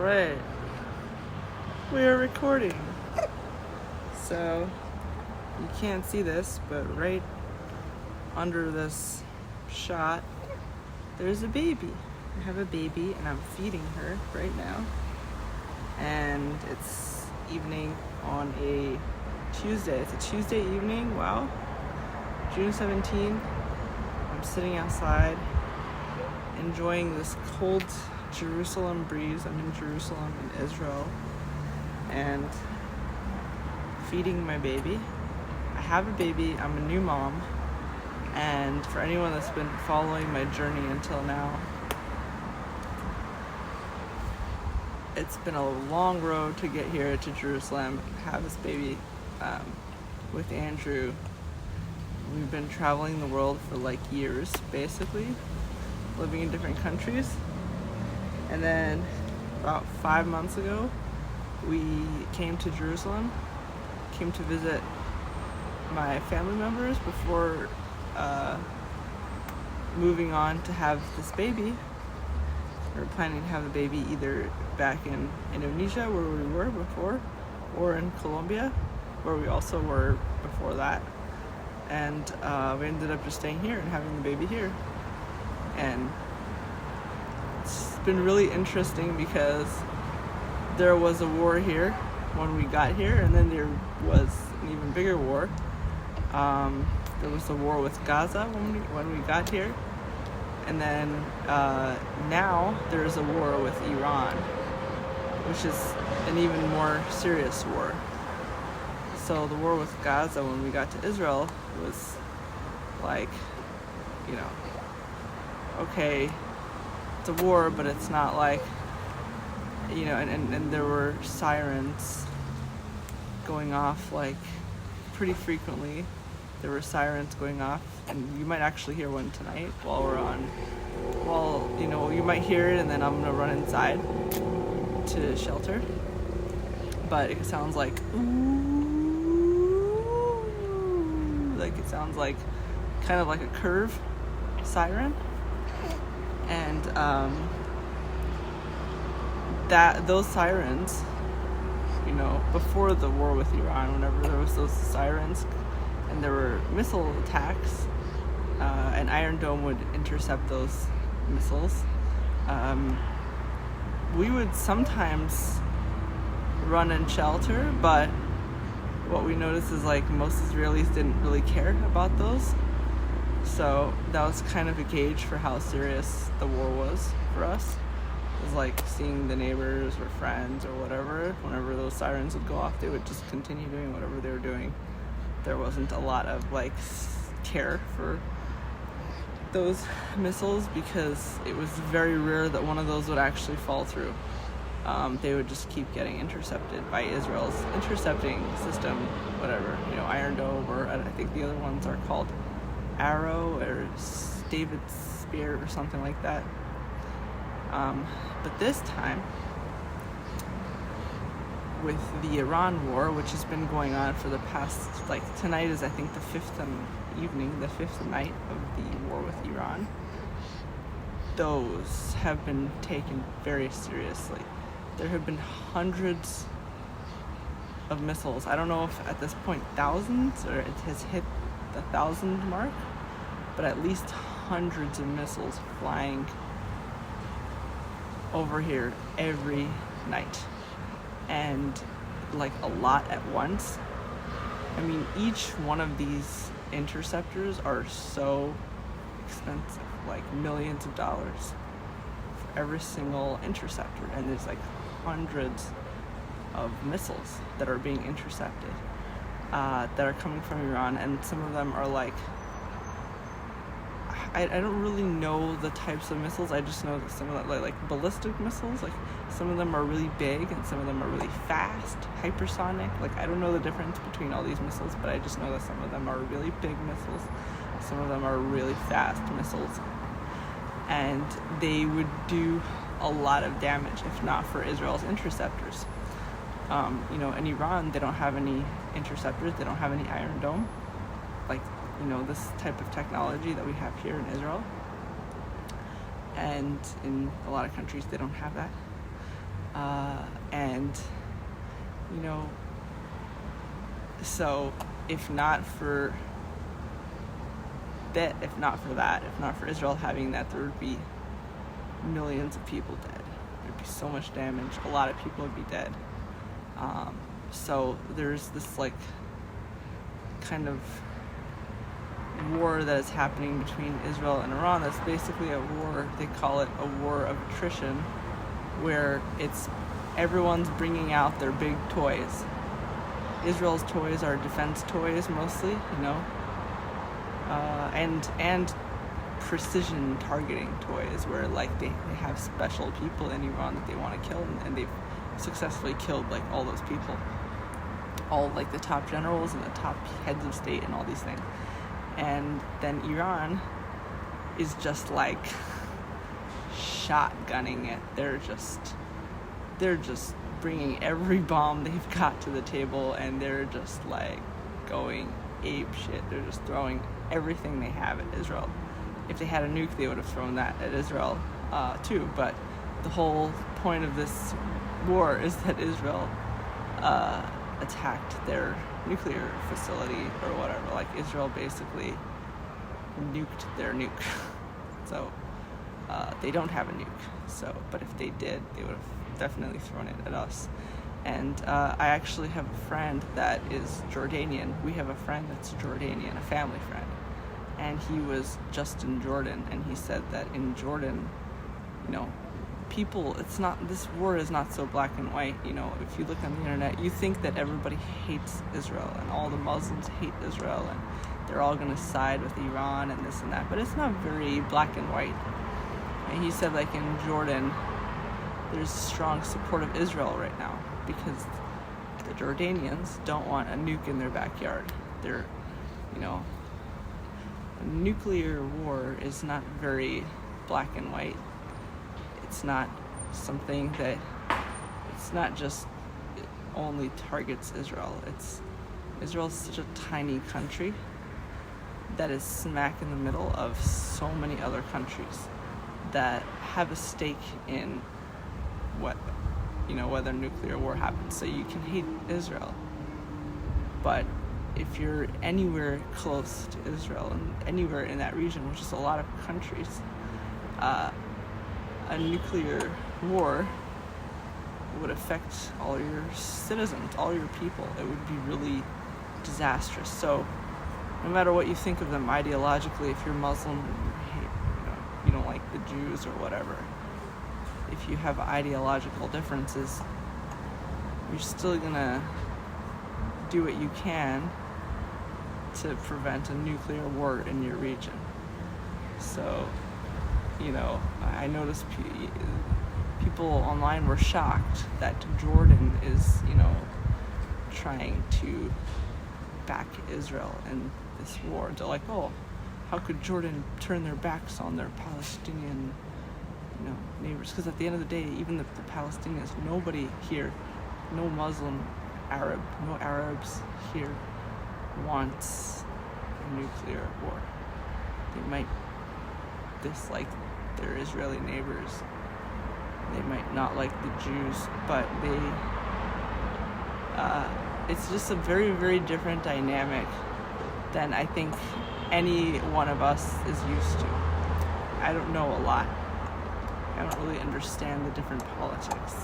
Alright. We are recording. So, you can't see this, but right under this shot, there's a baby. I have a baby and I'm feeding her right now. And it's evening on a Tuesday. It's a Tuesday evening, wow. June 17th. I'm sitting outside enjoying this cold Jerusalem breeze. I'm in Jerusalem in Israel and feeding my baby. I have a baby, I'm a new mom, and for anyone that's been following my journey until now, it's been a long road to get here to Jerusalem. I have this baby with Andrew. We've been traveling the world for like years, basically, living in different countries. And then about 5 months ago, we came to Jerusalem, came to visit my family members before moving on to have this baby. We were planning to have the baby either back in Indonesia, where we were before, or in Colombia, where we also were before that. And we ended up just staying here and having the baby here. And it's been really interesting because there was a war here when we got here, and then there was an even bigger war. There was a war with Gaza when we got here, and then now there's a war with Iran, which is an even more serious war. So the war with Gaza when we got to Israel was like, okay, it's a war, but it's not like, and there were sirens going off like pretty frequently. There were sirens going off, and you might actually hear one tonight while we're on. Well, you might hear it, and then I'm gonna run inside to shelter. But it sounds like it sounds like kind of like a curve siren, and those sirens, before the war with Iran, whenever there was those sirens and there were missile attacks, and Iron Dome would intercept those missiles, we would sometimes run and shelter, but what we noticed is like most Israelis didn't really care about those. So that was kind of a gauge for how serious the war was for us. It was like seeing the neighbors or friends or whatever, whenever those sirens would go off, they would just continue doing whatever they were doing. There wasn't a lot of like care for those missiles because it was very rare that one of those would actually fall through. They would just keep getting intercepted by Israel's intercepting system, whatever, Iron Dome, or I think the other ones are called Arrow or David's Spear or something like that. But this time, with the Iran war, which has been going on for the past, tonight is I think the fifth night of the war with Iran, those have been taken very seriously. There have been hundreds of missiles. I don't know if at this point thousands, or it has hit the 1,000 mark, but at least hundreds of missiles flying over here every night, and like a lot at once. I mean, each one of these interceptors are so expensive, like millions of dollars for every single interceptor, and there's like hundreds of missiles that are being intercepted that are coming from Iran, and some of them are like, I don't really know the types of missiles. I just know that some of them, like ballistic missiles, like some of them are really big and some of them are really fast, hypersonic. Like I don't know the difference between all these missiles, but I just know that some of them are really big missiles, some of them are really fast missiles, and they would do a lot of damage if not for Israel's interceptors. In Iran, they don't have any interceptors, they don't have any Iron Dome, this type of technology that we have here in Israel. And in a lot of countries, they don't have that. And, so if not for Israel having that, there would be millions of people dead. There'd be so much damage. A lot of people would be dead. So there's this like kind of war that is happening between Israel and Iran. That's basically a war. They call it a war of attrition, where it's everyone's bringing out their big toys. Israel's toys are defense toys mostly, and precision targeting toys, where like they have special people in Iran that they want to kill, and they've successfully killed like all those people, all like the top generals and the top heads of state and all these things. And then Iran is just like shotgunning it. They're just bringing every bomb they've got to the table, and they're just like going ape shit. They're just throwing everything they have at Israel. If they had a nuke, they would have thrown that at Israel too. But the whole point of this war is that Israel attacked their nuclear facility or whatever. Like Israel basically nuked their nuke. So they don't have a nuke. So, but if they did, they would have definitely thrown it at us. And I actually have a friend that is Jordanian. We have a friend that's Jordanian, a family friend. And he was just in Jordan, and he said that in Jordan, people, this war is not so black and white. If you look on the internet, you think that everybody hates Israel, and all the Muslims hate Israel, and they're all going to side with Iran and this and that, but it's not very black and white. And he said, like, in Jordan, there's strong support of Israel right now, because the Jordanians don't want a nuke in their backyard. They're, a nuclear war is not very black and white. It's not something that, it's not just, it only targets Israel. Israel's such a tiny country that is smack in the middle of so many other countries that have a stake in whether nuclear war happens. So you can hate Israel, but if you're anywhere close to Israel and anywhere in that region, which is a lot of countries, a nuclear war would affect all your citizens, all your people. It would be really disastrous. So no matter what you think of them ideologically, if you're Muslim, you don't like the Jews or whatever, if you have ideological differences, you're still gonna do what you can to prevent a nuclear war in your region. So, I noticed people online were shocked that Jordan is, trying to back Israel in this war. They're like, oh, how could Jordan turn their backs on their Palestinian, neighbors? Because at the end of the day, even the Palestinians, nobody here, no Muslim, Arab, no Arabs here wants a nuclear war. They might dislike their Israeli neighbors. They might not like the Jews, but it's just a very, very different dynamic than I think any one of us is used to. I don't know a lot. I don't really understand the different politics,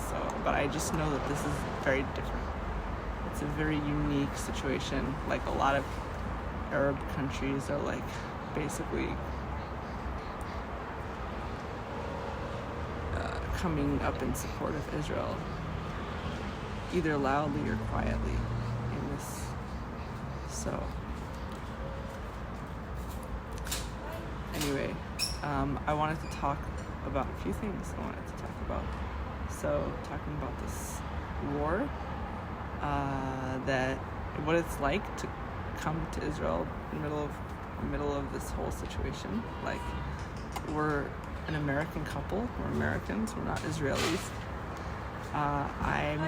but I just know that this is very different. It's a very unique situation. Like, a lot of Arab countries are like basically coming up in support of Israel, either loudly or quietly in this. So anyway, I wanted to talk about a few things So talking about this war, that what it's like to come to Israel in the middle of this whole situation. Like, we're an American couple. We're Americans. We're not Israelis. I'm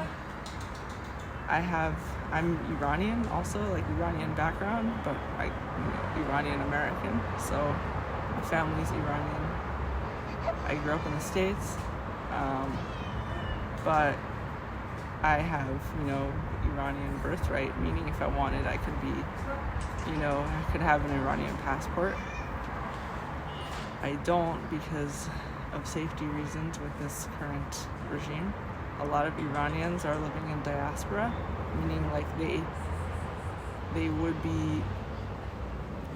Iranian also, like Iranian background, but Iranian American. So my family's Iranian. I grew up in the States, but I have, Iranian birthright, meaning if I wanted, I could be, I could have an Iranian passport. I don't because of safety reasons with this current regime. A lot of Iranians are living in diaspora, meaning like they would be,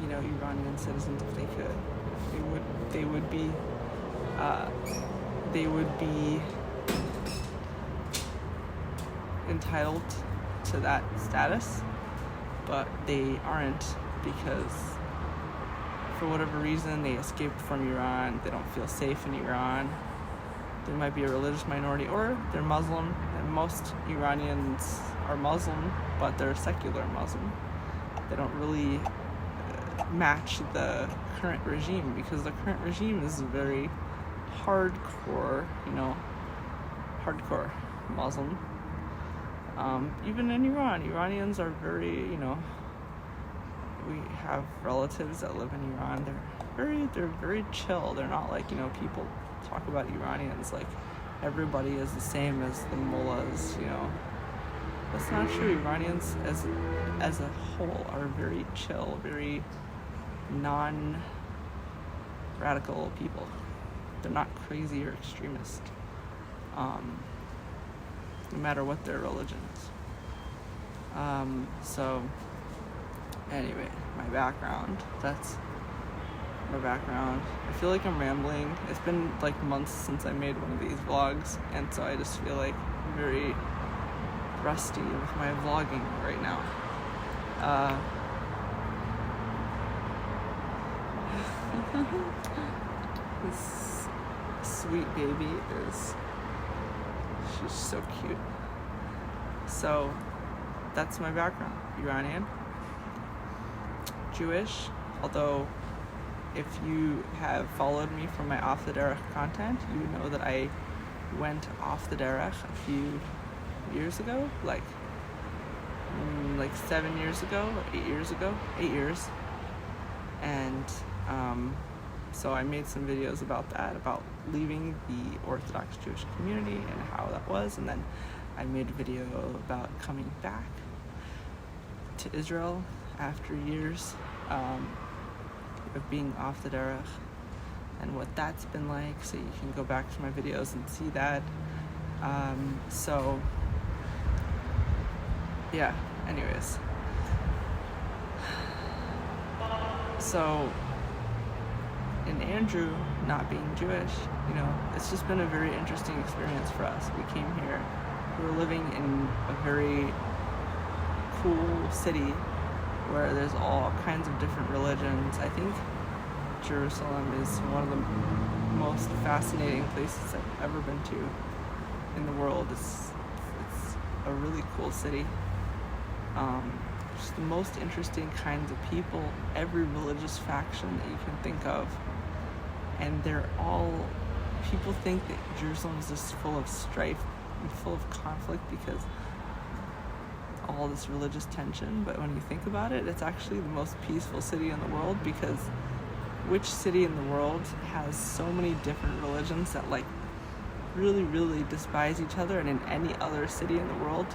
Iranian citizens if they could. They would be entitled to that status, but they aren't because for whatever reason they escaped from Iran. They don't feel safe in Iran. They might be a religious minority, or they're Muslim, and most Iranians are Muslim, but they're secular Muslim. They don't really match the current regime because the current regime is very hardcore, hardcore Muslim. Even in Iran, Iranians are very, we have relatives that live in Iran. They're very chill. They're not like, people talk about Iranians like everybody is the same as the mullahs, That's not true. Iranians as a whole are very chill, very non-radical people. They're not crazy or extremist, no matter what their religion is. So anyway, that's my background. I feel like I'm rambling. It's been like months since I made one of these vlogs, and so I just feel like very rusty with my vlogging right now. This sweet baby she's so cute. So that's my background. Iranian, Jewish, although if you have followed me from my Off the Derech content, you know that I went off the Derech a few years ago, like 7 years ago, or 8 years ago, 8 years. And so I made some videos about that, about leaving the Orthodox Jewish community and how that was. And then I made a video about coming back to Israel after years of being off the derech and what that's been like. So you can go back to my videos and see that. So yeah, anyways. So in Andrew not being Jewish, it's just been a very interesting experience for us. We came here, we were living in a very cool city where there's all kinds of different religions. I think Jerusalem is one of the most fascinating places I've ever been to in the world. It's a really cool city. Just the most interesting kinds of people, every religious faction that you can think of. And people think that Jerusalem is just full of strife and full of conflict because all this religious tension. But when you think about it, it's actually the most peaceful city in the world, because which city in the world has so many different religions that really, really despise each other? And in any other city in the world,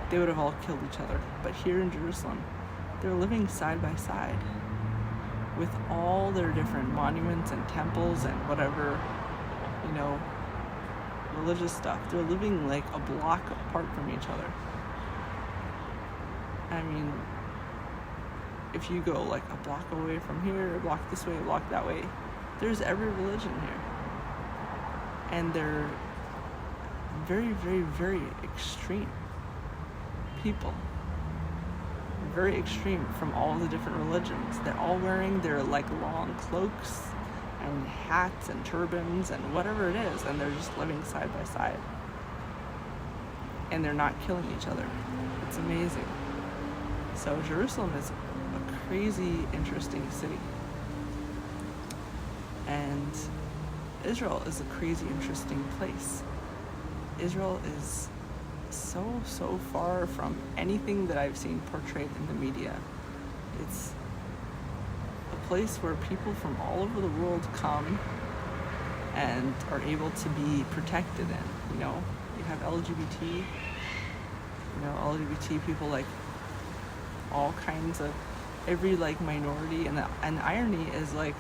they would have all killed each other. But here in Jerusalem, they're living side by side with all their different monuments and temples and whatever, religious stuff. They're living like a block apart from each other. I mean, if you go like a block away from here, a block this way, a block that way, there's every religion here. And they're very, very, very extreme people. Very extreme from all the different religions. They're all wearing their long cloaks and hats and turbans and whatever it is, and they're just living side by side. And they're not killing each other. It's amazing. So Jerusalem is a crazy, interesting city. And Israel is a crazy, interesting place. Israel is so far from anything that I've seen portrayed in the media. It's a place where people from all over the world come and are able to be protected in. You have LGBT LGBT people, like all kinds of every like minority, and the irony is like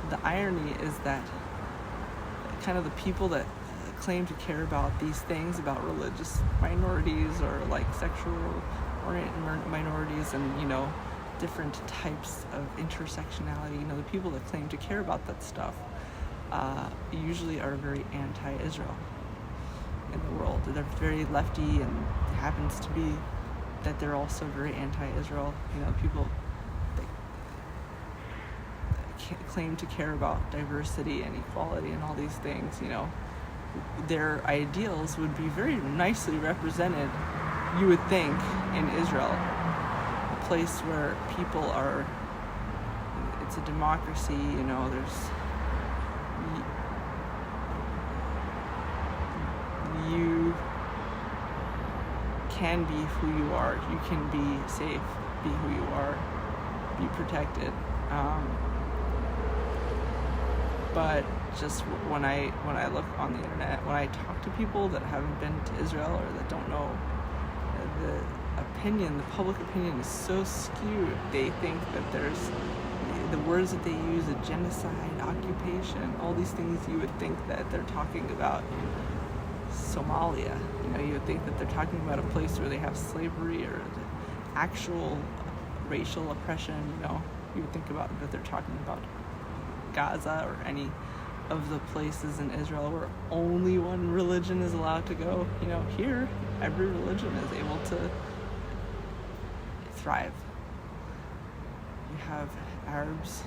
that kind of the people that claim to care about these things, about religious minorities or like sexual oriented minorities, and different types of intersectionality, the people that claim to care about that stuff usually are very anti-Israel in the world. They're very lefty, and it happens to be that they're also very anti-Israel. People that claim to care about diversity and equality and all these things, their ideals would be very nicely represented, you would think, in Israel, a place where people are, it's a democracy, you can be who you are, you can be safe, be who you are, be protected. But just when I look on the internet, when I talk to people that haven't been to Israel or that don't know, the public opinion is so skewed. They think that there's the words that they use, a genocide, occupation, all these things. You would think that they're talking about Somalia. You would think that they're talking about a place where they have slavery or the actual racial oppression. You would think about that they're talking about Gaza or any of the places in Israel where only one religion is allowed to go. Here, every religion is able to thrive. You have Arabs,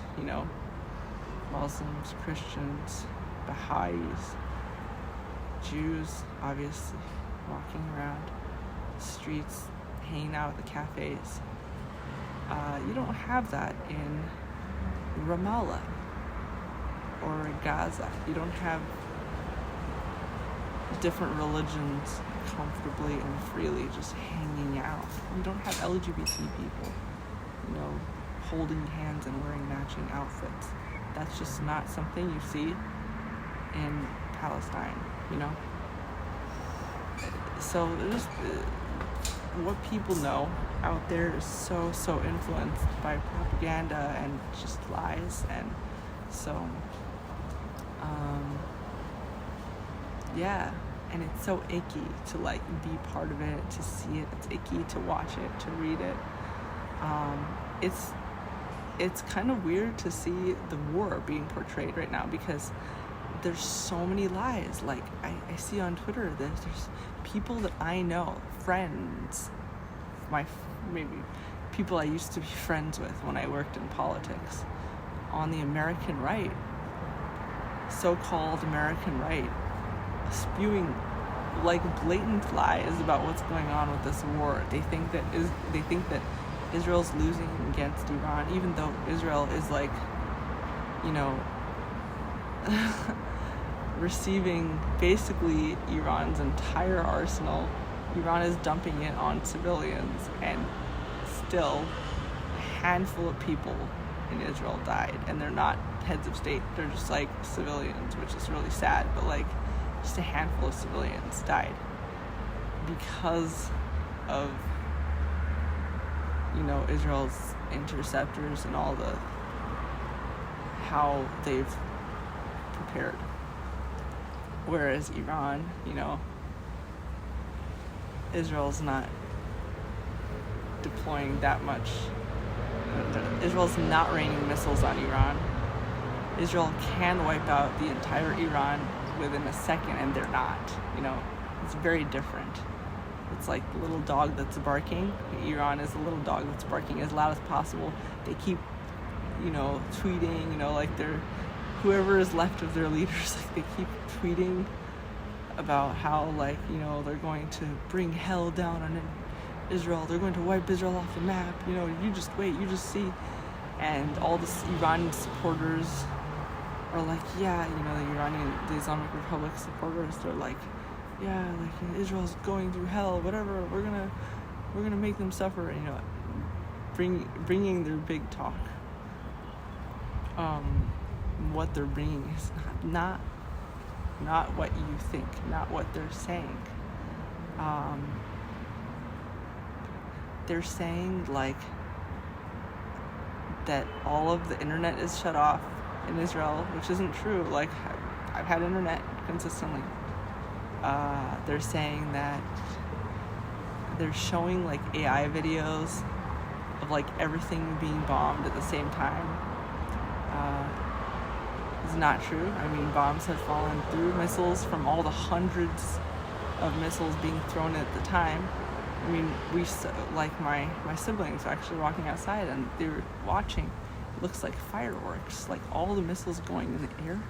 Muslims, Christians, Baha'is, Jews, obviously, walking around the streets, hanging out at the cafes. You don't have that in Ramallah or Gaza. You don't have different religions comfortably and freely just hanging out. You don't have LGBT people, holding hands and wearing matching outfits. That's just not something you see in Palestine, So just what people know out there is so influenced by propaganda and just lies, and so and it's so icky to like be part of it, to see it. It's icky to watch it, to read it. It's kind of weird to see the war being portrayed right now, because there's so many lies. Like I see on Twitter, there's people that I know, friends, maybe people I used to be friends with when I worked in politics, on the American right, so-called American right, spewing like blatant lies about what's going on with this war. They think that Israel's losing against Iran, even though Israel is like, receiving basically Iran's entire arsenal. Iran is dumping it on civilians, and still a handful of people in Israel died, and they're not heads of state, they're just like civilians, which is really sad, but like just a handful of civilians died because of Israel's interceptors and all how they've prepared. Whereas Iran, Israel's not deploying that much. Israel's not raining missiles on Iran. Israel can wipe out the entire Iran within a second, and they're not. It's very different. It's like the little dog that's barking. Iran is a little dog that's barking as loud as possible. They keep, tweeting, like whoever is left of their leaders, like they keep tweeting about how, like, they're going to bring hell down on Israel. They're going to wipe Israel off the map. You just wait, you just see. And all the Iranian supporters are like, the Islamic Republic supporters, they're like, Israel's going through hell, whatever, we're gonna make them suffer, bringing their big talk. What they're bringing is not what you think, not what they're saying. They're saying like that all of the internet is shut off in Israel, which isn't true. Like, I've had internet consistently. They're saying that they're showing like AI videos of like everything being bombed at the same time. It's not true. I mean, bombs have fallen through missiles from all the hundreds of missiles being thrown at the time. I mean, my siblings were actually walking outside and they were watching. It looks like fireworks, like all the missiles going in the air.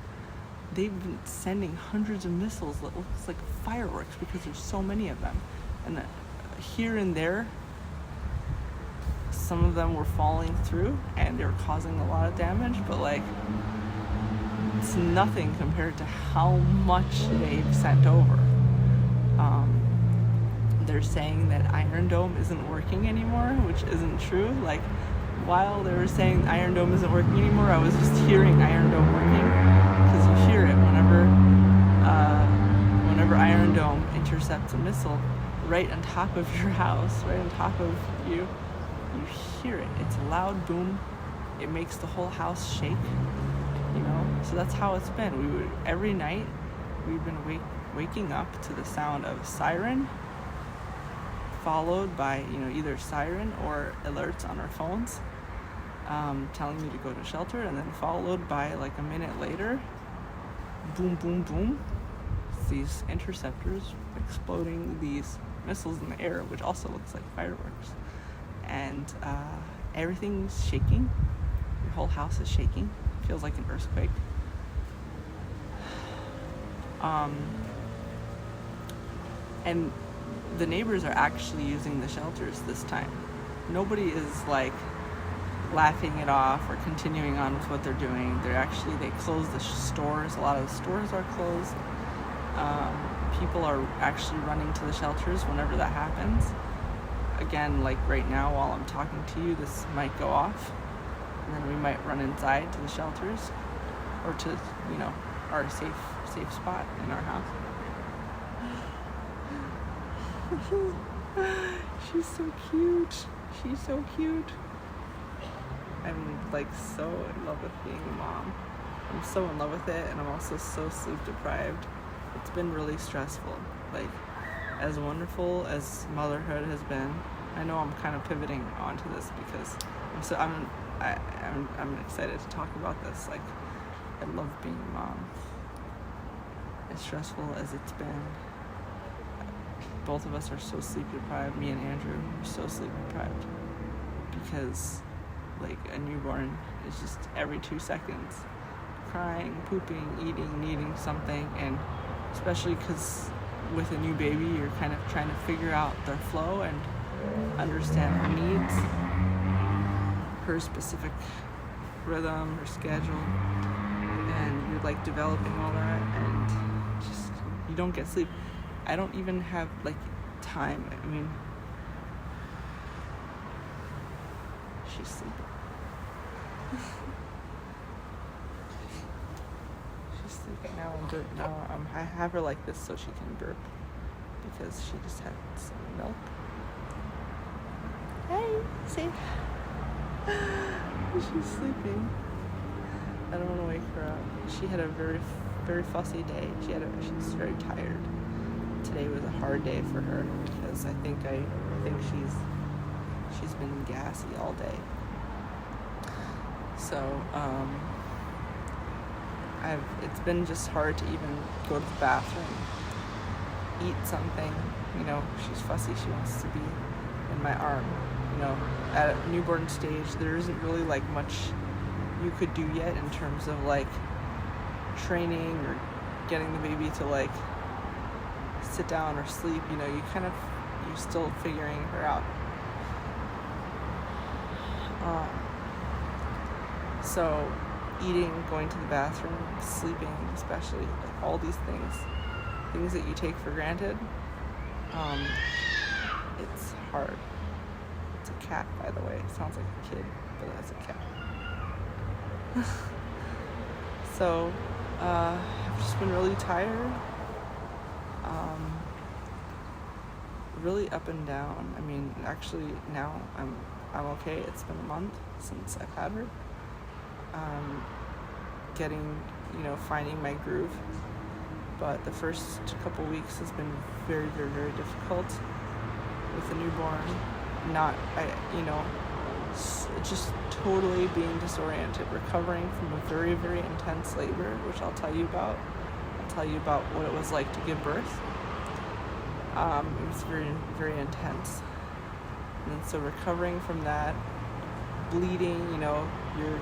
They've been sending hundreds of missiles that looks like fireworks because there's so many of them. And here and there, some of them were falling through and they were causing a lot of damage, but like, it's nothing compared to how much they've sent over. They're saying that Iron Dome isn't working anymore, which isn't true. Like, while they were saying Iron Dome isn't working anymore, I was just hearing Iron Dome working, because you hear it whenever Iron Dome intercepts a missile right on top of your house, right on top of you. You hear it. It's a loud boom. It makes the whole house shake. You know, so that's how it's been. Every night we've been waking up to the sound of siren, followed by, you know, either siren or alerts on our phones, telling me to go to shelter, and then followed by like a minute later, boom, boom, boom, these interceptors exploding these missiles in the air, which also looks like fireworks, and everything's shaking. Your whole house is shaking. Feels like an earthquake. And the neighbors are actually using the shelters this time. Nobody is like laughing it off or continuing on with what they're doing. They closed the stores. A lot of the stores are closed. People are actually running to the shelters whenever that happens. Again, like right now while I'm talking to you, this might go off. And then we might run inside to the shelters or to, you know, our safe spot in our house. She's so cute. She's so cute. I'm like so in love with being a mom. I'm so in love with it, and I'm also so sleep deprived. It's been really stressful. Like, as wonderful as motherhood has been, I know I'm kind of pivoting onto this because I'm excited to talk about this. Like, I love being a mom. As stressful as it's been, both of us are so sleep deprived. Me and Andrew are so sleep deprived because, like, a newborn is just every 2 seconds crying, pooping, eating, needing something, and especially because with a new baby, you're kind of trying to figure out their flow and understand her needs, her specific rhythm, her schedule, and you're like developing all that, and just, you don't get sleep. I don't even have like time. I mean, she's sleeping. She's sleeping now. I have her like this so she can burp because she just had some milk. Hey, see? She's sleeping. I don't want to wake her up. She had a very, very fussy day. She's very tired. Today was a hard day for her because I think she's been gassy all day. So it's been just hard to even go to the bathroom, eat something. You know, she's fussy. She wants to be in my arm. You know, at a newborn stage, there isn't really like much you could do yet in terms of like training or getting the baby to like sit down or sleep. You know, you're still figuring her out. So eating, going to the bathroom, sleeping, especially, like all these things that you take for granted, it's hard. It's a cat, by the way. It sounds like a kid, but that's a cat. So I've just been really tired. really up and down. I mean, actually now I'm okay. It's been a month since I've had her. Finding my groove. But the first couple weeks has been very, very, very difficult with a newborn. Just totally being disoriented, recovering from a very, very intense labor, which I'll tell you about. I'll tell you about what it was like to give birth. It was very, very intense. And so recovering from that, bleeding, you're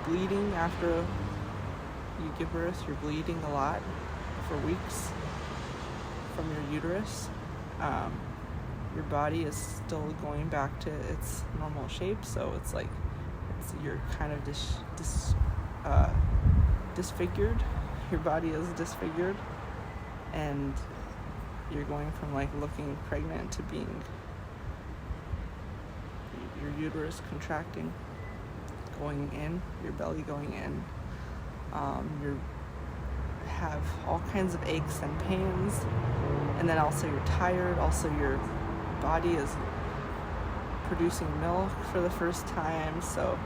bleeding after you give birth. You're bleeding a lot for weeks from your uterus. Your body is still going back to its normal shape, so you're kind of disfigured. Your body is disfigured, and you're going from looking pregnant to being your uterus contracting, going in, your belly going in. You have all kinds of aches and pains, and then also you're tired. Also, your body is producing milk for the first time, so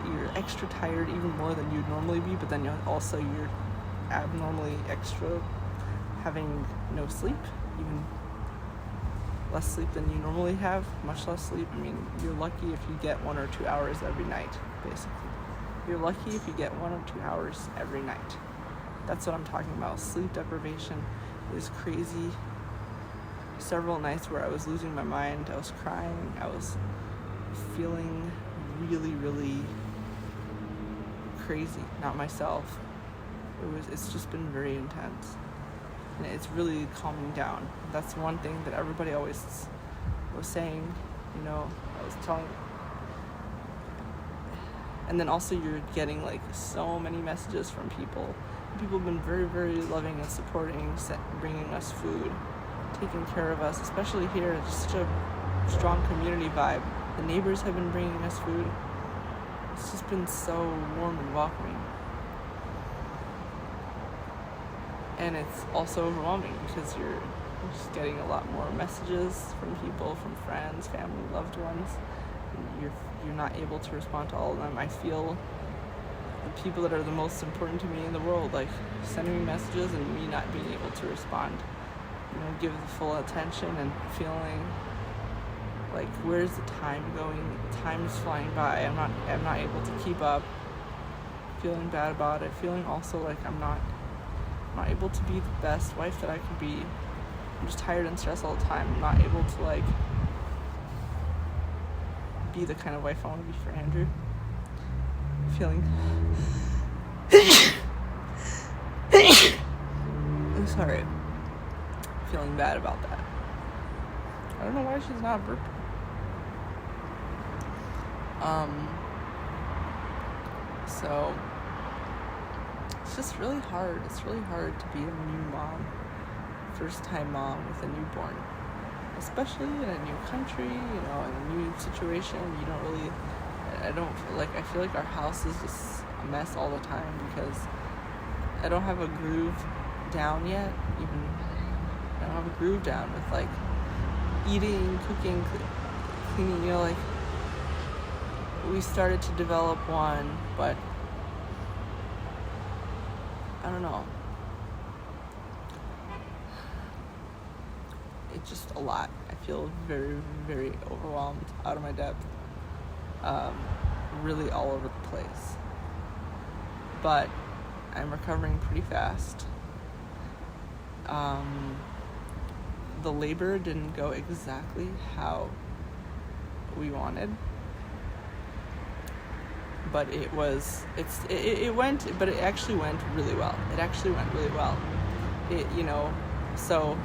you're extra tired, even more than you'd normally be. But then you're abnormally extra, having no sleep, even less sleep than you normally have, much less sleep. I mean, you're lucky if you get 1 or 2 hours every night, basically. You're lucky if you get 1 or 2 hours every night. That's what I'm talking about. Sleep deprivation is crazy. Several nights where I was losing my mind, I was crying, I was feeling really, really crazy, not myself. It's just been very intense. And it's really calming down. That's one thing that everybody always was saying, I was telling. And then also you're getting so many messages from people. People have been very, very loving and supporting, bringing us food, taking care of us, especially here. Just such a strong community vibe. The neighbors have been bringing us food. It's just been so warm and welcoming. And it's also overwhelming because you're just getting a lot more messages from people, from friends, family, loved ones. And you're not able to respond to all of them. I feel the people that are the most important to me in the world, sending me messages and me not being able to respond. Give the full attention and feeling where's the time going? Time is flying by. I'm not able to keep up. Feeling bad about it. Feeling also I'm not able to be the best wife that I could be. I'm just tired and stressed all the time. I'm not able to be the kind of wife I want to be for Andrew. Feeling I'm sorry. Feeling bad about that. I don't know why she's not burping. So it's just really hard. It's really hard to be a new mom, first-time mom with a newborn, especially in a new country, in a new situation. I feel like our house is just a mess all the time because I don't have a groove down yet. I don't have a groove down with eating, cooking, cleaning. We started to develop one, but I don't know. It's just a lot. I feel very, very overwhelmed, out of my depth, really all over the place. But I'm recovering pretty fast. The labor didn't go exactly how we wanted, but it actually went really well. So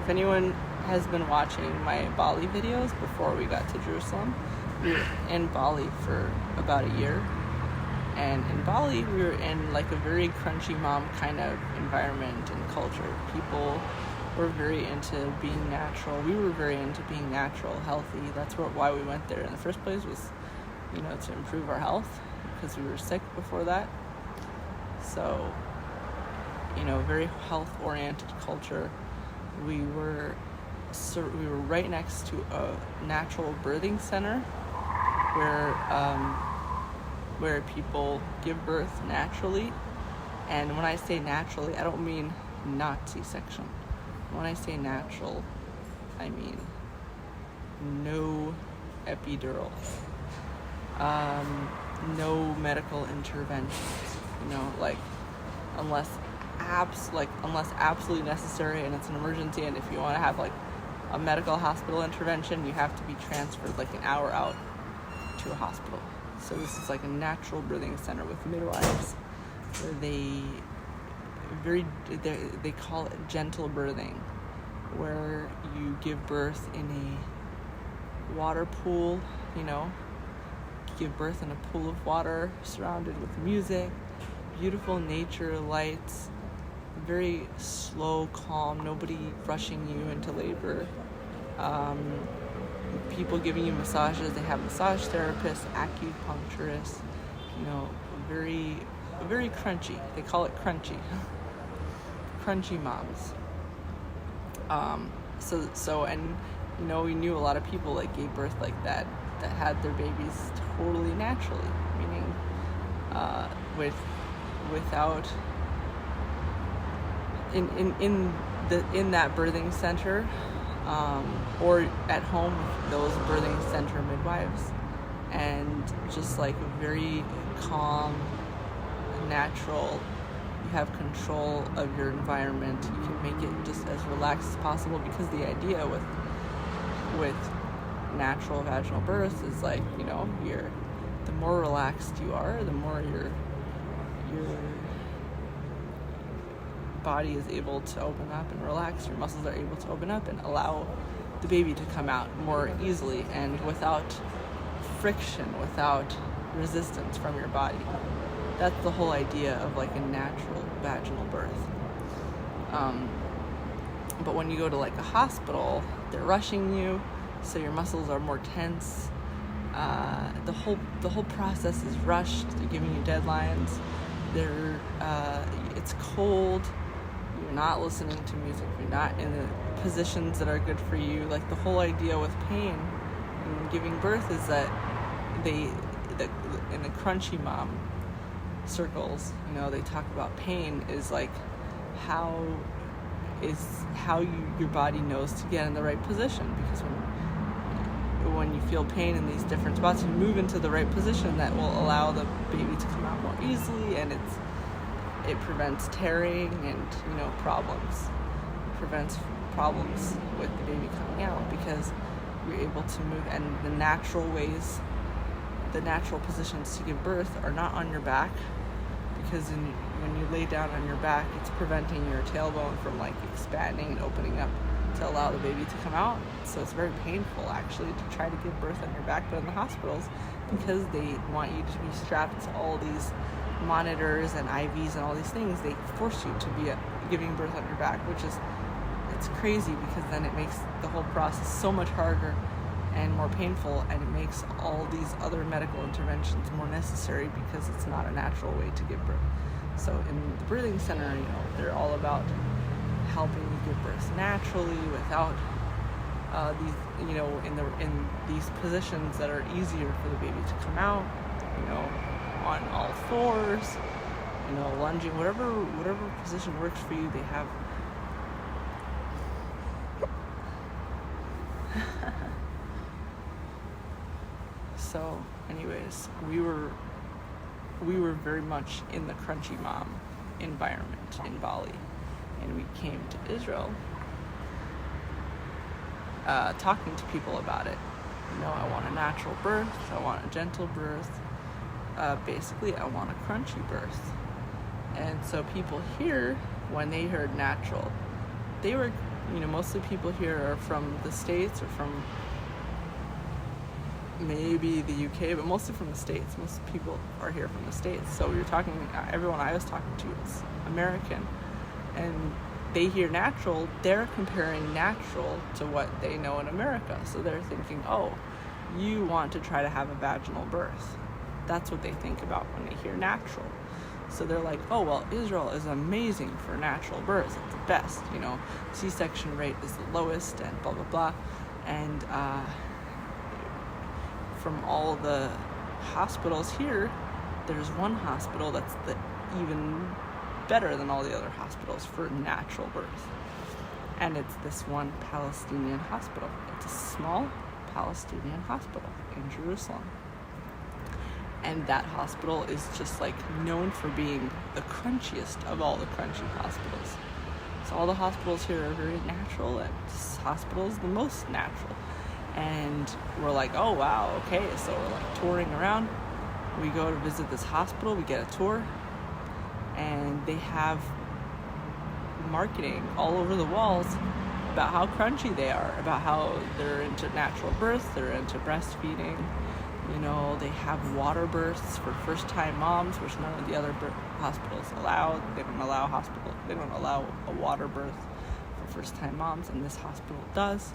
if anyone has been watching my Bali videos before we got to Jerusalem, we were in Bali for about a year. And in Bali, we were in a very crunchy mom kind of environment and culture. People were very into being natural. We were very into being natural, healthy. That's why we went there in the first place, was, to improve our health, because we were sick before that. So, very health-oriented culture. we were right next to a natural birthing center where people give birth naturally. And when I say naturally, I don't mean not C-section. When I say natural, I mean no epidural, no medical interventions, unless absolutely necessary and it's an emergency, and if you want to have like a medical hospital intervention, you have to be transferred like an hour out to a hospital. So this is like a natural birthing center with midwives where they call it gentle birthing, where you give birth in a water pool, give birth in a pool of water surrounded with music, beautiful nature, lights, very slow, calm, nobody rushing you into labor, people giving you massages. They have massage therapists, acupuncturists, very, very crunchy. They call it crunchy. Crunchy moms. We knew a lot of people that gave birth like that had their babies totally naturally, meaning without in that birthing center, or at home with those birthing center midwives, and just like very calm, natural. You have control of your environment. You can make it just as relaxed as possible, because the idea with natural vaginal birth is like, the more relaxed you are, the more your body is able to open up and relax. Your muscles are able to open up and allow the baby to come out more easily and without friction, without resistance from your body. That's the whole idea of like a natural vaginal birth. But when you go to like a hospital, they're rushing you, so your muscles are more tense. The whole process is rushed. They're giving you deadlines. It's cold. You're not listening to music. You're not in the positions that are good for you. Like, the whole idea with pain and giving birth is that in the crunchy mom circles, they talk about pain is like how your body knows to get in the right position, because when you feel pain in these different spots, you move into the right position that will allow the baby to come out more easily, and it prevents tearing and problems. It prevents problems with the baby coming out, because you're able to move, and the natural positions to give birth are not on your back, because when you lay down on your back, it's preventing your tailbone from like expanding and opening up to allow the baby to come out. So it's very painful actually to try to give birth on your back. But in the hospitals, because they want you to be strapped to all these monitors and IVs and all these things, they force you to be giving birth on your back, it's crazy, because then it makes the whole process so much harder and more painful, and it makes all these other medical interventions more necessary, because it's not a natural way to give birth. So in the birthing center, they're all about helping you give birth naturally without in these positions that are easier for the baby to come out, on all fours, lunging, whatever position works for you. They have So anyways, we were very much in the crunchy mom environment in Bali, and we came to Israel talking to people about it. I want a natural birth, I want a gentle birth, basically I want a crunchy birth. And so people here, when they heard natural, they were, mostly people here are from the States or from maybe the UK, but mostly from the States. Most people are here from the States. So we were talking, everyone I was talking to is American, and they hear natural, they're comparing natural to what they know in America. So they're thinking, oh, you want to try to have a vaginal birth. That's what they think about when they hear natural. So they're like, oh, well, Israel is amazing for natural births. It's best. C-section rate is the lowest, and blah blah blah. And from all the hospitals here, there's one hospital that's even better than all the other hospitals for natural birth, and it's this one Palestinian hospital. It's a small Palestinian hospital in Jerusalem, and that hospital is just like known for being the crunchiest of all the crunchy hospitals. So all the hospitals here are very natural, and this hospital is the most natural. And we're like, oh wow, okay. So we're like touring around. We go to visit this hospital, we get a tour, and they have marketing all over the walls about how crunchy they are, about how they're into natural birth, they're into breastfeeding. They have water births for first-time moms, which none of the other hospitals allow. They don't allow a water birth for first-time moms, and this hospital does.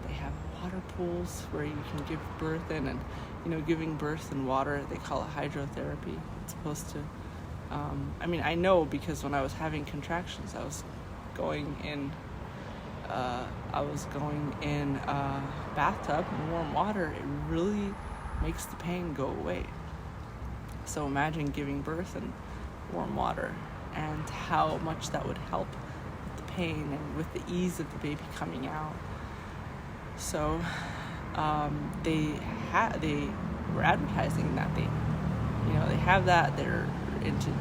They have water pools where you can give birth in, and giving birth in water, they call it hydrotherapy. It's supposed to I know because when I was having contractions, I was going in a bathtub in warm water. It really makes the pain go away. So imagine giving birth in warm water and how much that would help with the pain and with the ease of the baby coming out. So they were advertising that they have that. They're into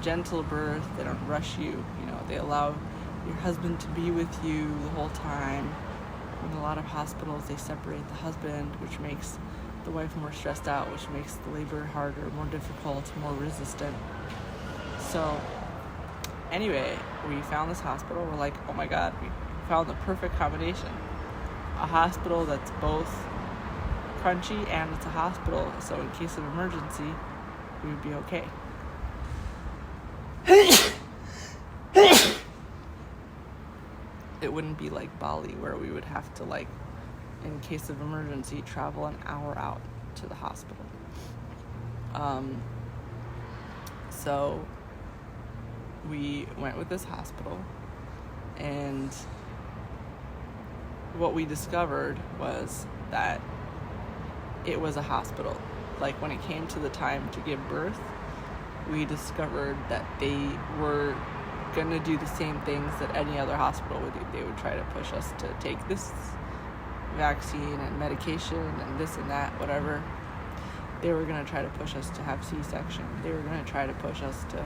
gentle birth. They don't rush you. They allow your husband to be with you the whole time. In a lot of hospitals, they separate the husband, which makes the wife more stressed out, which makes the labor harder, more difficult, more resistant. So anyway, we found this hospital. We're like, oh my God, we found the perfect combination. A hospital that's both crunchy and it's a hospital, so in case of emergency, we would be okay. It wouldn't be like Bali, where we would have to, in case of emergency, travel an hour out to the hospital. So we went with this hospital, and what we discovered was that it was a hospital. Like, when it came to the time to give birth, we discovered that they were going to do the same things that any other hospital would do. They would try to push us to take this vaccine and medication and this and that, whatever. They were going to try to push us to have C-section. They were going to try to push us to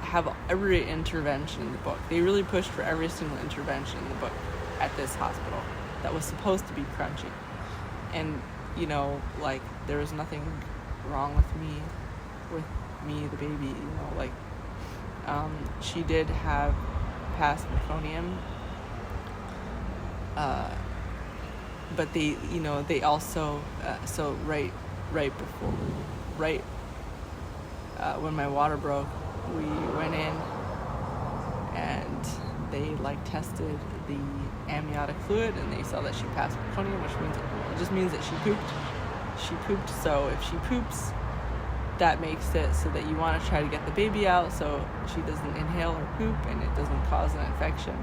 have every intervention in the book. They really pushed for every single intervention in the book at this hospital that was supposed to be crunchy. And, there was nothing wrong with me, the baby, she did have past meconium, but they also, when my water broke, we went in and they tested the amniotic fluid, and they saw that she passed meconium, which just means that she pooped. So if she poops, that makes it so that you want to try to get the baby out so she doesn't inhale or poop and it doesn't cause an infection.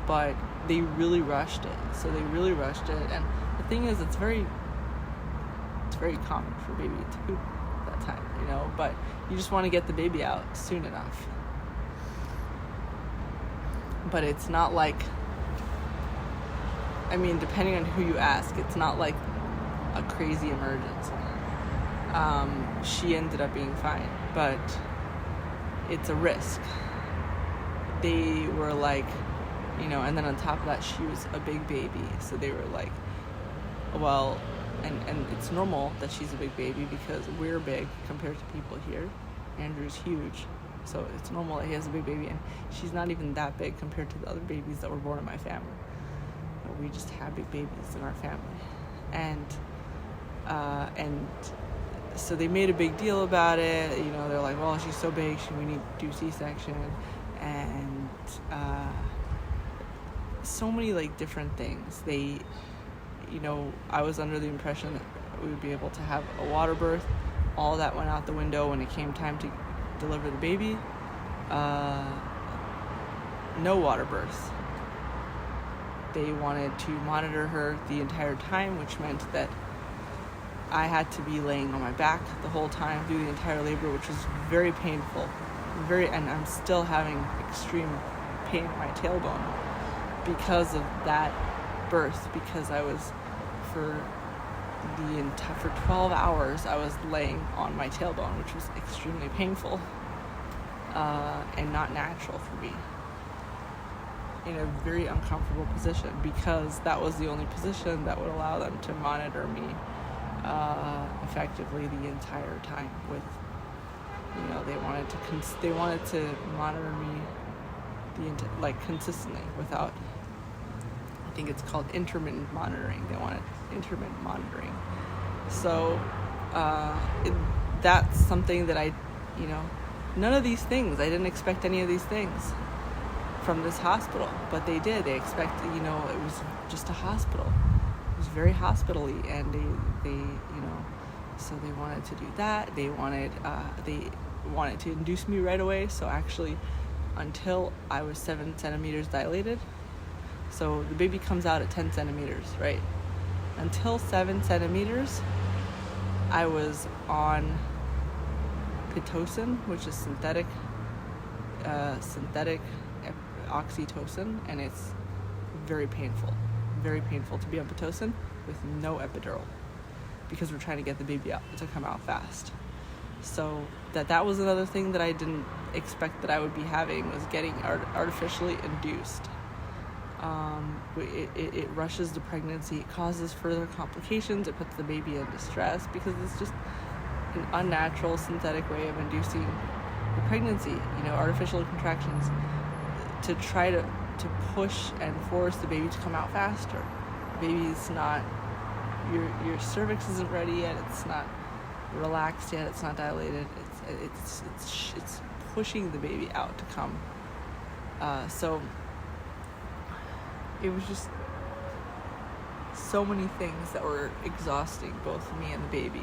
But they really rushed it. And the thing is, it's very common for a baby to poop at that time, but you just want to get the baby out soon enough. But it's not depending on who you ask, it's not like a crazy emergency. She ended up being fine, but it's a risk. They were and then on top of that, she was a big baby, so they were well, and it's normal that she's a big baby because we're big compared to people here. Andrew's huge, so it's normal that he has a big baby, and she's not even that big compared to the other babies that were born in my family. We just have big babies in our family, and so they made a big deal about it. They're like, well, she's so big, we need to do C-section, and so many different things. They, I was under the impression that we would be able to have a water birth. All that went out the window when it came time to deliver the baby. no water births. They wanted to monitor her the entire time, which meant that I had to be laying on my back the whole time through the entire labor, which was very painful. And I'm still having extreme pain in my tailbone because of that birth, because I was for 12 hours I was laying on my tailbone, which was extremely painful and not natural for me, in a very uncomfortable position, because that was the only position that would allow them to monitor me effectively the entire time. With, they wanted to monitor me consistently without, I think it's called intermittent monitoring. They wanted intermittent monitoring. So that's something that none of these things, I didn't expect any of these things from this hospital, but they did. They expected, it was just a hospital. It was very hospital-y, and they so they wanted to do that. They wanted to induce me right away. So actually, until I was 7 centimeters dilated, so the baby comes out at 10 centimeters, right? Until 7 centimeters, I was on Pitocin, which is synthetic oxytocin, and it's very painful to be on Pitocin with no epidural, because we're trying to get the baby out to come out fast. So that was another thing that I didn't expect that I would be having, was getting artificially induced. It rushes the pregnancy. It causes further complications. It puts the baby in distress, because it's just an unnatural synthetic way of inducing the pregnancy, artificial contractions, to try to push and force the baby to come out faster. The baby's not, your cervix isn't ready yet, it's not relaxed yet, it's not dilated, it's pushing the baby out to come. So it was just so many things that were exhausting both me and the baby.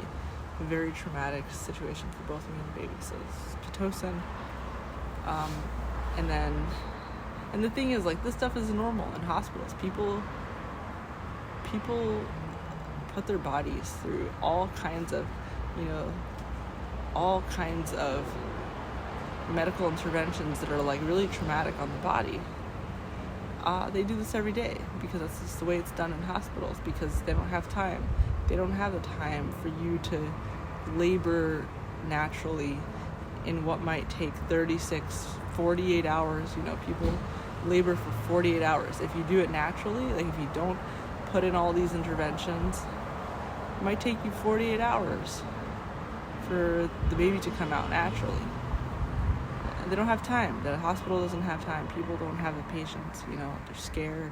A very traumatic situation for both me and the baby. So it's Pitocin. And the thing is, this stuff is normal in hospitals. People put their bodies through all kinds of medical interventions that are really traumatic on the body. They do this every day, because that's just the way it's done in hospitals, because they don't have time. They don't have the time for you to labor naturally in what might take 36, 48 hours. People labor for 48 hours. If you do it naturally, if you don't put in all these interventions, it might take you 48 hours for the baby to come out naturally. They don't have time. The hospital doesn't have time. People don't have the patience. They're scared.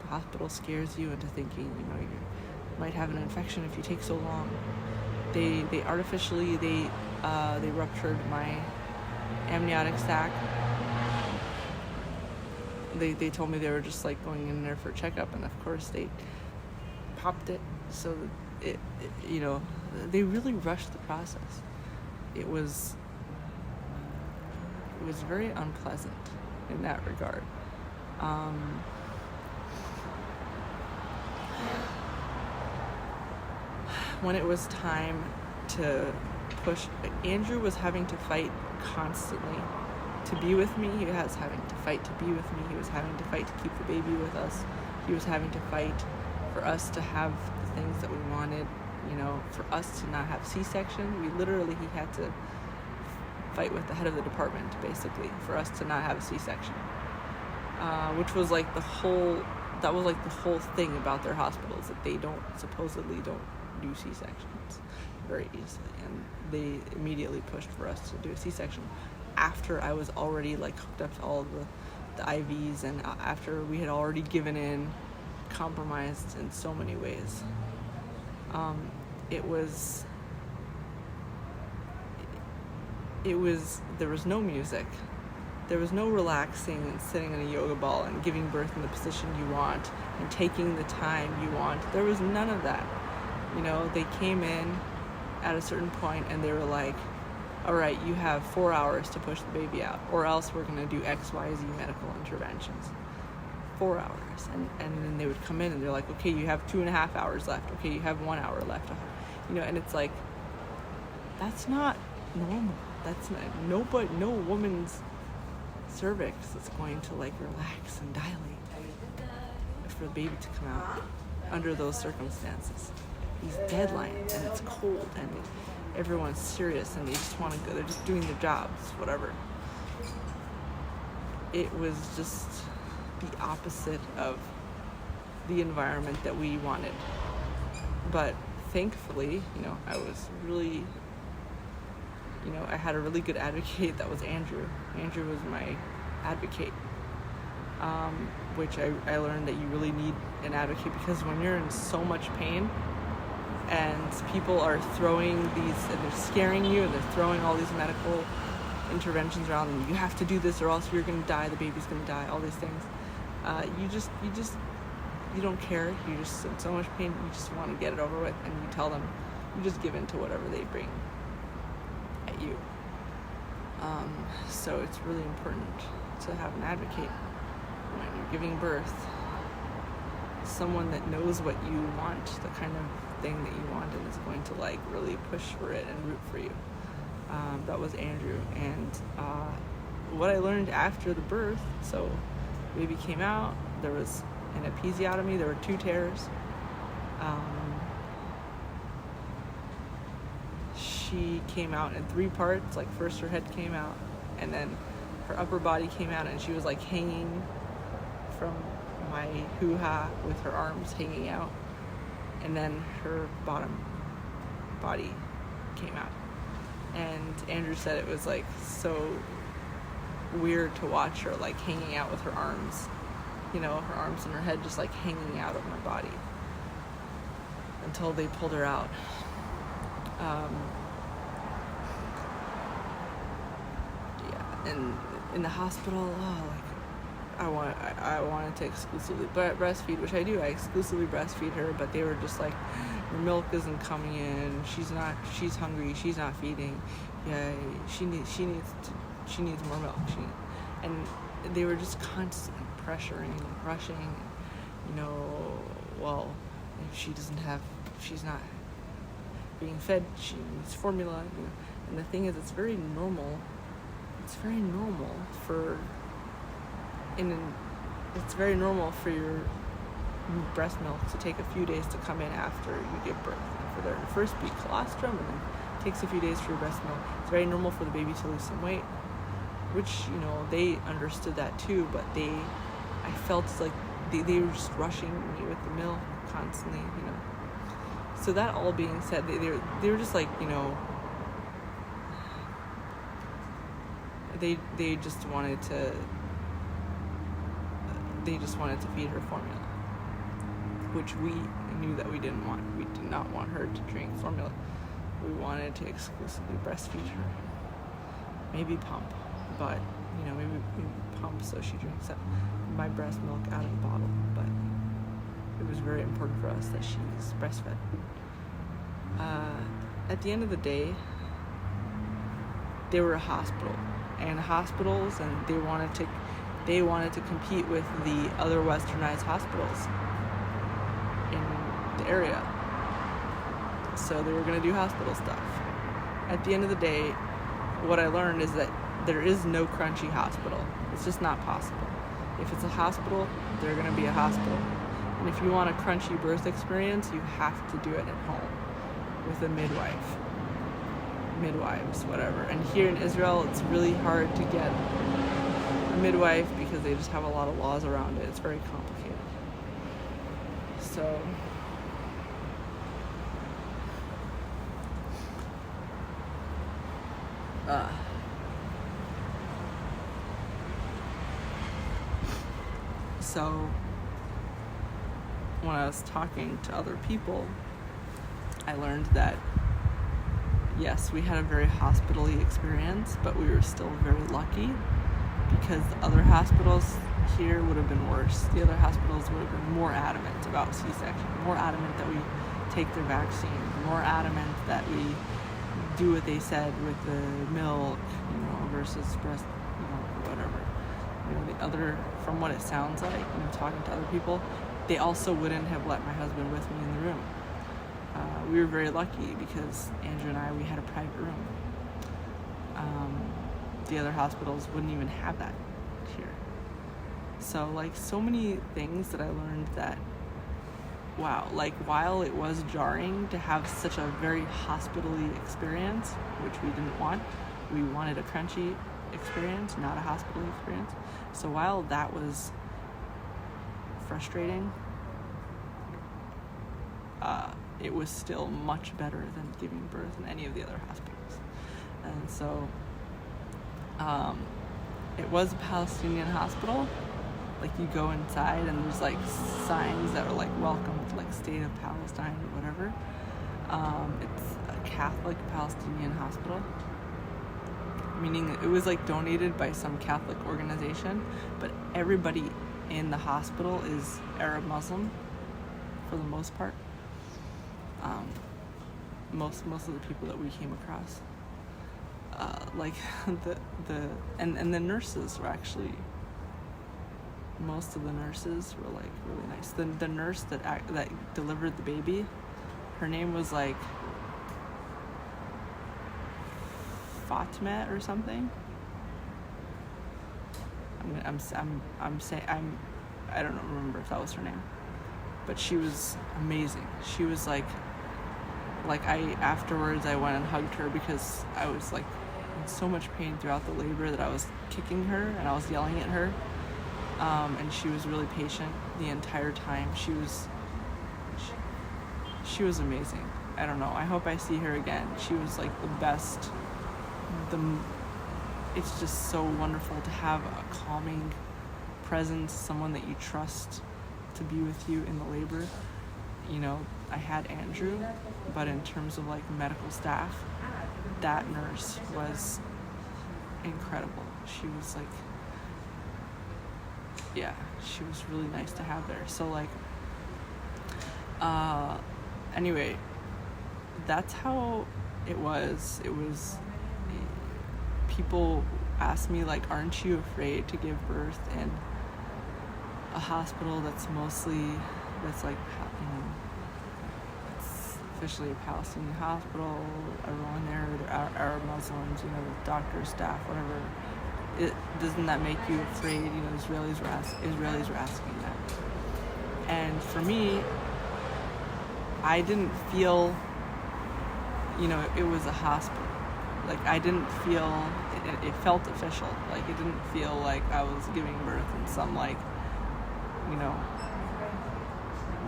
The hospital scares you into thinking, you might have an infection if you take so long. They artificially, they ruptured my amniotic sac. They told me they were just going in there for a checkup, and of course they popped it. So they really rushed the process. It was very unpleasant in that regard. When it was time to push, Andrew was having to fight constantly to be with me. He was having to fight to be with me. He was having to fight to keep the baby with us. He was having to fight for us to have the things that we wanted, for us to not have C-section. He had to fight with the head of the department, basically, for us to not have a C-section, which was the whole thing about their hospitals, that they supposedly don't do C-sections very easily, and they immediately pushed for us to do a C-section after I was already hooked up to all the IVs, and after we had already given in, compromised in so many ways. There was no music. There was no relaxing and sitting on a yoga ball and giving birth in the position you want and taking the time you want. There was none of that. They came in at a certain point and they were like, all right, you have 4 hours to push the baby out, or else we're going to do XYZ medical interventions. 4 hours. And then they would come in and they're like, okay, you have 2.5 hours left. Okay, you have 1 hour left. And it's like, that's not normal. That's not, no woman's cervix is going to like relax and dilate for the baby to come out under those circumstances. These deadlines, and it's cold, and everyone's serious, and they just want to go. They're just doing their jobs, whatever. It was just the opposite of the environment that we wanted. But thankfully, I was really, I had a really good advocate. That was Andrew. Andrew was my advocate, which I learned that you really need an advocate, because when you're in so much pain and people are throwing these, and they're scaring you, and they're throwing all these medical interventions around, and you have to do this or else you're going to die, the baby's going to die, all these things. You don't care. You're just in so much pain, you just want to get it over with, and you tell them, you just give in to whatever they bring at you. So it's really important to have an advocate when you're giving birth, someone that knows what you want, the kind of thing that you want, and is going to like really push for it and root for you. That was Andrew. And what I learned after the birth, so baby came out, there was an episiotomy, there were 2 tears. She came out in 3 parts. Like, first her head came out, and then her upper body came out, and she was like hanging from my hoo-ha with her arms hanging out, and then her bottom body came out. And Andrew said it was like so weird to watch her like hanging out with her arms, her arms and her head just like hanging out of my body until they pulled her out. And in the hospital, I wanted to exclusively breastfeed, which I do. I exclusively breastfeed her, but they were just like, your milk isn't coming in. She's hungry. She's not feeding. Yeah, she needs more milk. And they were just constantly pressuring and rushing. Well, if she's not being fed, she needs formula. And the thing is, it's very normal. It's very normal for your breast milk to take a few days to come in after you give birth, and for there to first be colostrum, and then it takes a few days for your breast milk. It's very normal for the baby to lose some weight, which they understood that too, but I felt like they were just rushing me with the milk constantly. So that all being said, they were just like, they just wanted to feed her formula, which we knew that we didn't want. We did not want her to drink formula. We wanted to exclusively breastfeed her. Maybe pump, but maybe pump so she drinks my breast milk out of the bottle. But it was very important for us that she's breastfed. At the end of the day, they were a hospital, and hospitals, and they wanted to compete with the other westernized hospitals in the area. So they were going to do hospital stuff. At the end of the day, what I learned is that there is no crunchy hospital. It's just not possible. If it's a hospital, they're going to be a hospital. And if you want a crunchy birth experience, you have to do it at home with a midwives, whatever. And here in Israel, it's really hard to get a midwife because they just have a lot of laws around it. It's very complicated. So when I was talking to other people, I learned that yes, we had a very hospital-y experience, but we were still very lucky because the other hospitals here would have been worse. The other hospitals would have been more adamant about C-section, more adamant that we take their vaccine, more adamant that we do what they said with the milk, versus breast, whatever. The other, from what it sounds like, talking to other people, they also wouldn't have let my husband with me in the room. We were very lucky because Andrew and I, we had a private room. The other hospitals wouldn't even have that here. So, so many things that I learned that, wow, while it was jarring to have such a very hospital-y experience, which we didn't want, we wanted a crunchy experience, not a hospital experience. So while that was frustrating, it was still much better than giving birth in any of the other hospitals. And so it was a Palestinian hospital. You go inside and there's signs that are welcome to state of Palestine or whatever. It's a Catholic Palestinian hospital, meaning it was donated by some Catholic organization, but everybody in the hospital is Arab Muslim for the most part. Most of the people that we came across, and the nurses were actually, most of the nurses were really nice. The nurse that delivered the baby, her name was Fatima or something. I don't remember if that was her name, but she was amazing. She was afterwards I went and hugged her because I was in so much pain throughout the labor that I was kicking her and I was yelling at her. And she was really patient the entire time. She was amazing. I don't know. I hope I see her again. She was the best. It's just so wonderful to have a calming presence, someone that you trust to be with you in the labor. I had Andrew, but in terms of medical staff, that nurse was incredible. She was she was really nice to have there. So anyway, that's how it was. It was, people ask me aren't you afraid to give birth in a hospital that's it's officially a Palestinian hospital, everyone there, they're Arab Muslims, the doctors, staff, whatever. Doesn't that make you afraid? Israelis were asking that. And for me, I didn't feel, it was a hospital. I didn't feel, it felt official. It didn't feel like I was giving birth in some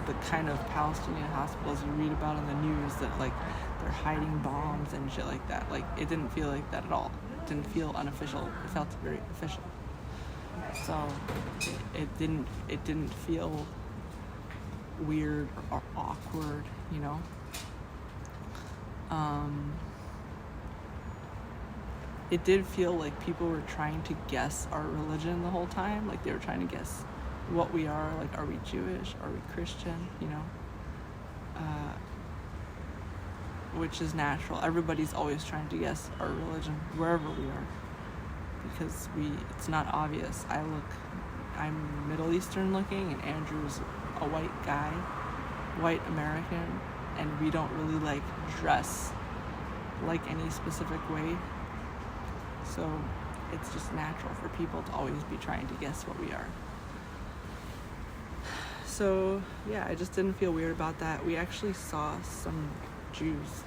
the kind of Palestinian hospitals you read about in the news that they're hiding bombs and shit like that. It didn't feel like that at all. It didn't feel unofficial. It felt very official. So it didn't feel weird or awkward, It did feel like people were trying to guess our religion the whole time. They were trying to guess what we are. Are we Jewish? Are we Christian? Which is natural. Everybody's always trying to guess our religion wherever we are, because it's not obvious. I'm Middle Eastern looking, and Andrew's a white guy, white American, and we don't really dress any specific way. So it's just natural for people to always be trying to guess what we are. So yeah, I just didn't feel weird about that. We actually saw some Jews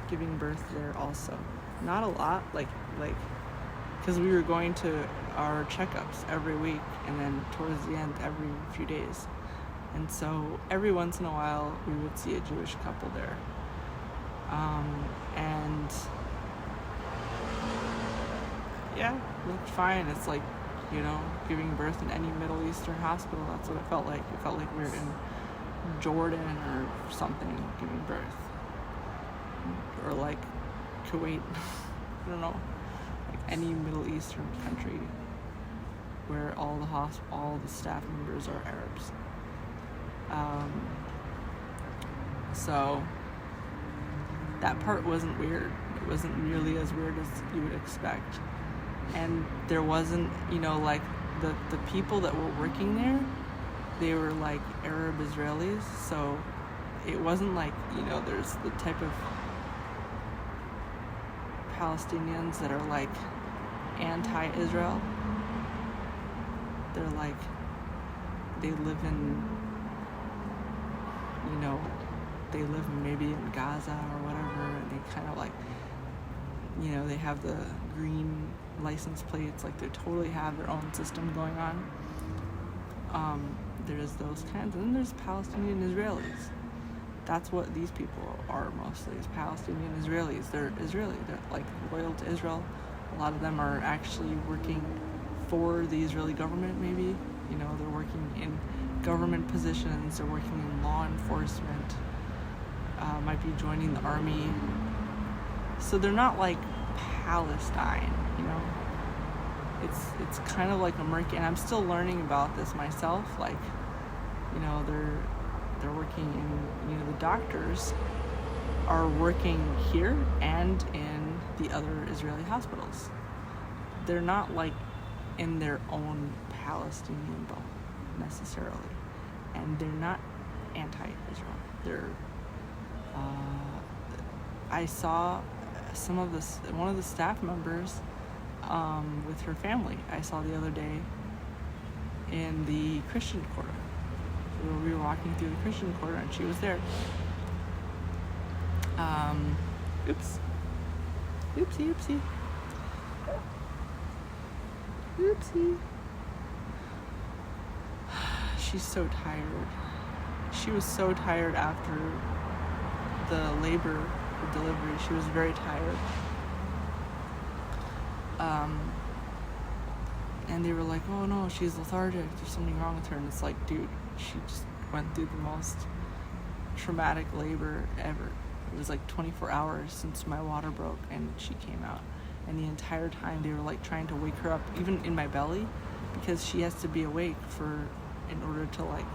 giving birth there also. Not a lot, because we were going to our checkups every week, and then towards the end every few days. And so every once in a while we would see a Jewish couple there. And yeah, it looked fine. It's giving birth in any Middle Eastern hospital. That's what it felt like. It felt like we were in Jordan or something giving birth. Or Kuwait. I don't know. Any Middle Eastern country where all the staff members are Arabs. So that part wasn't weird. It wasn't nearly as weird as you would expect. And there wasn't, like the people that were working there, they were like Arab Israelis, so it wasn't like, there's the type of Palestinians that are like anti-Israel. They're like, they live in, they live maybe in Gaza or whatever, and they kind of like, they have the green license plates, like they totally have their own system going on. There's those kinds, and then there's Palestinian Israelis. That's what these people are mostly, is Palestinian Israelis. They're Israeli, they're like loyal to Israel. A lot of them are actually working for the Israeli government, maybe. They're working in government positions, they're working in law enforcement, might be joining the army. So they're not like Palestine, It's kind of like a murky, and I'm still learning about this myself. Like, they're working in, the doctors are working here and in the other Israeli hospitals. They're not like in their own Palestinian bubble necessarily, and they're not anti-Israel. They're I saw one of the staff members with her family. I saw the other day in the Christian quarter. We were walking through the Christian quarter, and she was there. Oopsie. She's so tired. She was so tired after the labor, the delivery. She was very tired. And they were like, oh no, she's lethargic, there's something wrong with her. And it's like, dude, she just went through the most traumatic labor ever. It was like 24 hours since my water broke and she came out. And the entire time they were like trying to wake her up, even in my belly, because she has to be awake in order to like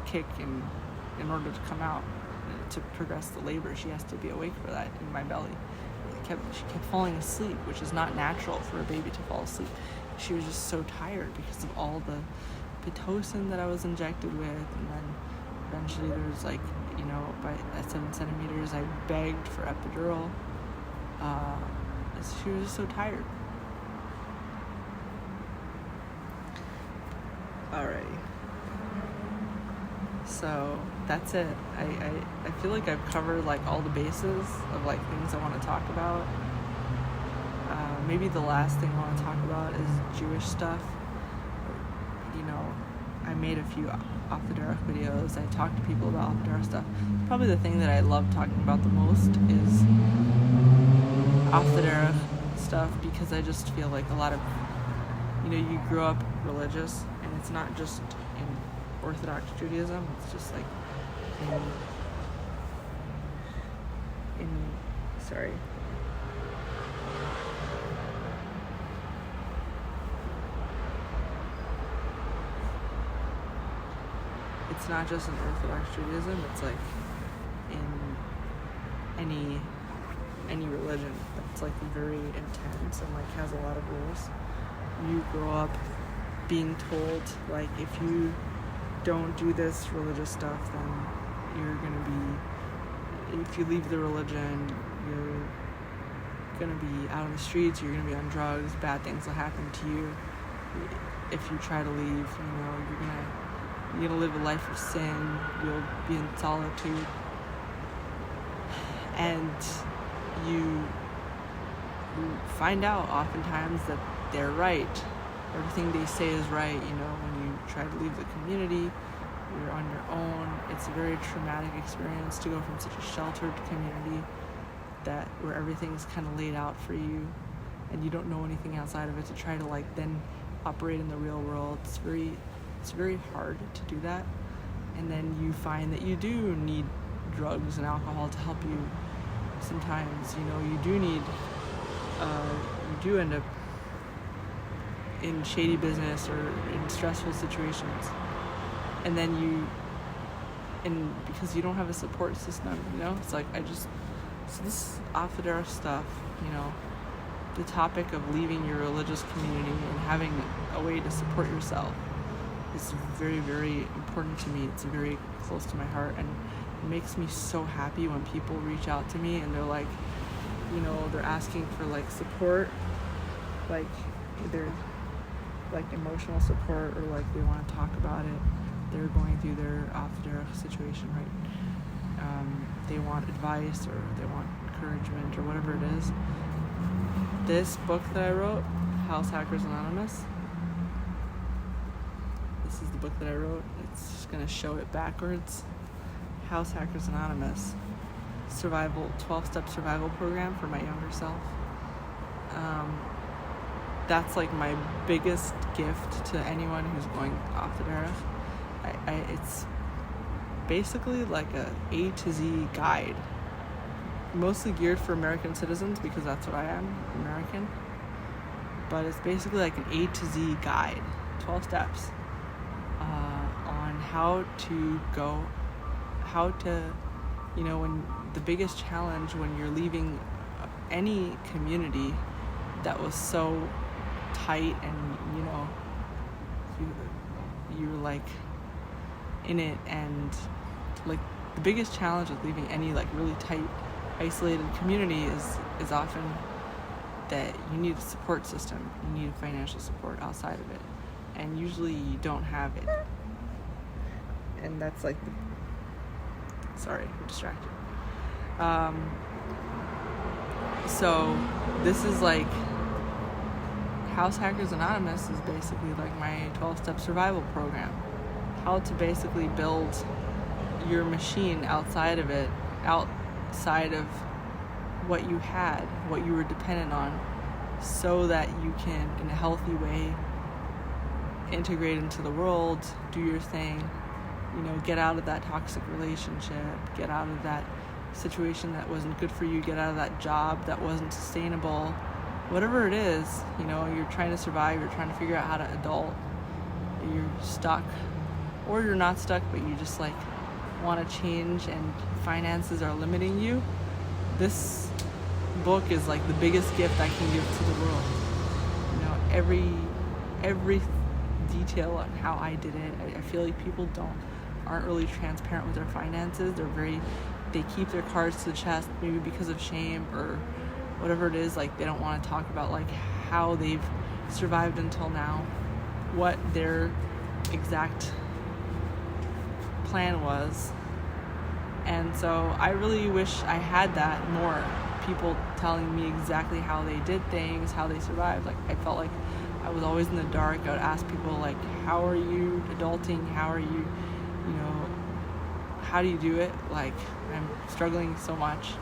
kick and in order to come out, to progress the labor. She has to be awake for that in my belly. She kept falling asleep, which is not natural for a baby to fall asleep. She was just so tired because of all the Pitocin that I was injected with, and then eventually there was like, at 7 centimeters, I begged for epidural. She was just so tired. Alrighty. So that's it. I feel like I've covered like all the bases of like things I want to talk about. Maybe the last thing I want to talk about is Jewish stuff. I made a few off the derech videos. I talk to people about off the derech stuff. Probably the thing that I love talking about the most is off the derech stuff, because I just feel like a lot of, you grow up religious, and it's not just in Orthodox Judaism, it's just like it's not just in Orthodox Judaism, it's like in any religion that's like very intense and like has a lot of rules. You grow up being told like, if you don't do this religious stuff, then you're gonna be, if you leave the religion, you're gonna be out on the streets, you're gonna be on drugs, bad things will happen to you. If you try to leave, you're gonna live a life of sin, you'll be in solitude, and you find out oftentimes that they're right. Everything they say is right. When you try to leave the community, you're on your own. It's a very traumatic experience to go from such a sheltered community where everything's kind of laid out for you, and you don't know anything outside of it, to try to like then operate in the real world. It's very hard to do that. And then you find that you do need drugs and alcohol to help you. Sometimes, you do need, you do end up in shady business or in stressful situations. And then because you don't have a support system, it's like, So this off the derech stuff, the topic of leaving your religious community and having a way to support yourself is very, very important to me. It's very close to my heart, and it makes me so happy when people reach out to me and they're like, they're asking for like support, like either like emotional support or like they want to talk about it. They're going through their off the derech situation, right? They want advice or they want encouragement or whatever it is. This book that I wrote, House Hackers Anonymous, this is the book that I wrote. It's just going to show it backwards. House Hackers Anonymous, 12-step survival program for my younger self. That's like my biggest gift to anyone who's going off the derech. It's basically like a A to Z guide, mostly geared for American citizens because that's what I am, American. But it's basically like an A to Z guide, 12 steps on how to, when the biggest challenge when you're leaving any community that was so tight and you're like in it, and like the biggest challenge with leaving any like really tight isolated community is often that you need a support system, you need financial support outside of it, and usually you don't have it. And that's like sorry, I'm distracted. So this is like House Hackers Anonymous is basically like my 12-step survival program. How to basically build your machine outside of what you had, what you were dependent on, so that you can, in a healthy way, integrate into the world, do your thing, get out of that toxic relationship, get out of that situation that wasn't good for you, get out of that job that wasn't sustainable. Whatever it is, you're trying to survive, you're trying to figure out how to adult, you're stuck, or you're not stuck, but you just like want to change and finances are limiting you. This book is like the biggest gift I can give to the world. Every detail on how I did it. I feel like people aren't really transparent with their finances. They keep their cards to the chest, maybe because of shame or whatever it is. Like they don't want to talk about like how they've survived until now, what their exact plan was. And so I really wish I had that more. People telling me exactly how they did things, how they survived. Like I felt like I was always in the dark. I would ask people like, how are you adulting? How are you, how do you do it? Like I'm struggling so much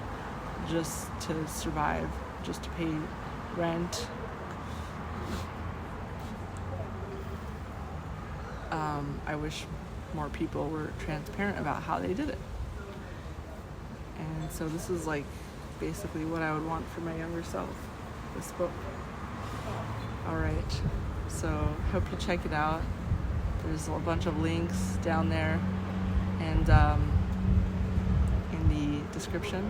just to survive, just to pay rent. I wish more people were transparent about how they did it. And so this is like basically what I would want for my younger self, this book. Alright, so hope you check it out. There's a bunch of links down there and in the description.